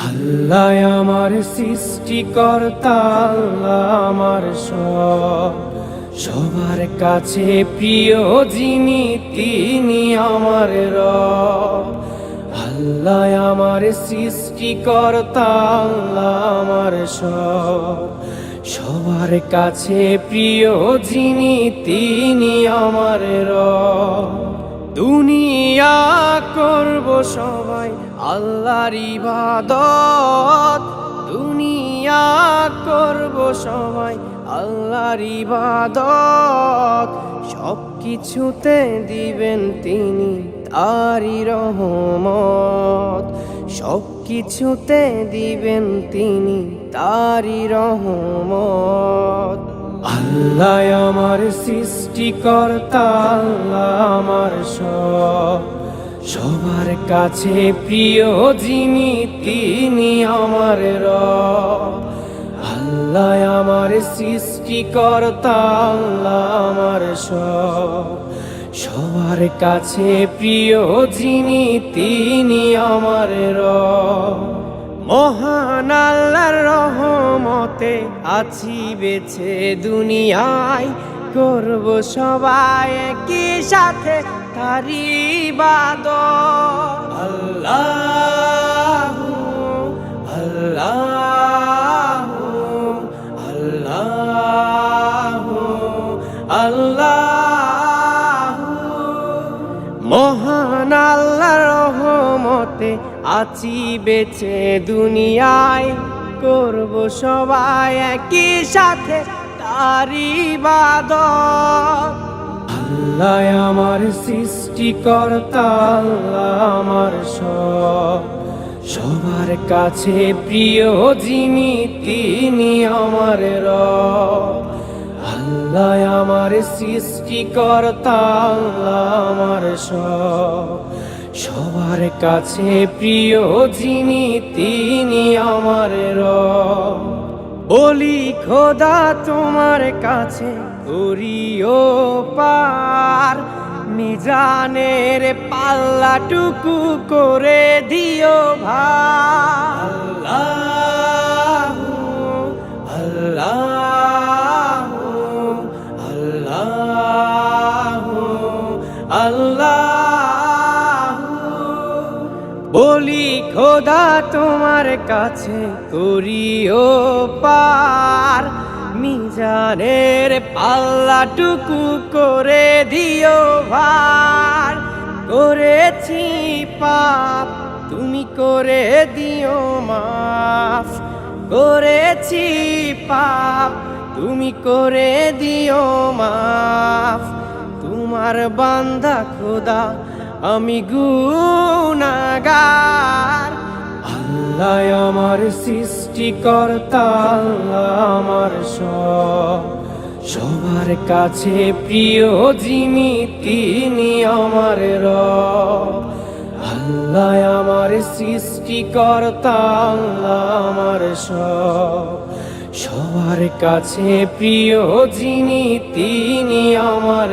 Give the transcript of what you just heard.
আল্লাহ আমার সৃষ্টিকর্তা, আল্লাহ আমার সবার কাছে প্রিয় যিনি তিনি আমার রব। আল্লাহ আমার সৃষ্টিকর্তা, আল্লাহ আমার সবার কাছে প্রিয় যিনি তিনি আমার রব। দুনিয়া করব সবাই আল্লাহর ইবাদত, দুনিয়া করব সবাই আল্লাহর ইবাদত। সব কিছুতে দিবেন তিনি তারই রহমত, সব কিছুতে দিবেন তিনি তারই রহমত। আল্লাহ আমার সৃষ্টিকর্তা, আল্লাহ আমার সবার কাছে প্রিয় যিনি তিনি আমার রব। আল্লাহ আমার সৃষ্টিকর্তা, আল্লাহ আমার সবার কাছে প্রিয় যিনি তিনি আমার রব। মহান আল্লাহর রহমতে আছি বেঁচে দুনিয়ায়, করব সবাই একই সাথে তারই ইবাদত। আল্লাহু আল্লাহু আল্লাহু আল্লাহু। মহান আল্লাহর রহমতে আছি বেঁচে দুনিয়ায়, করব সবাই একই সাথে তারই ইবাদত। আল্লাহ আমার সৃষ্টিকর্তা, আল্লাহ আমার সবার কাছে প্রিয় যিনি তিনি আমার রব। আল্লাহ আমার সৃষ্টিকর্তা, আল্লাহ আমার সবার কাছে প্রিয় যিনি তিনি আমার রব। বলি খোদা তোমার কাছে করিও পার, মিজানের পাল্লাটুকু করে দিও ভার। আল্লাহু আল্লাহু আল্লাহু আল্লাহু। বলি খোদা তোমার কাছে করিও পার, মিজানের পাল্লাটুকু করে দিও ভার। করেছি পাপ তুমি করে দিও মাফ, করেছি পাপ তুমি করে দিও মাফ। তোমার বান্দা খোদা আমি গুনাহগার। আল্লাহ আমার সৃষ্টিকর্তা, আল্লাহ আমার সবার কাছে প্রিয় যিনি তিনি আমার রব। আল্লাহ আমার সৃষ্টিকর্তা, আল্লাহ আমার সবার কাছে প্রিয় যিনি তিনি আমার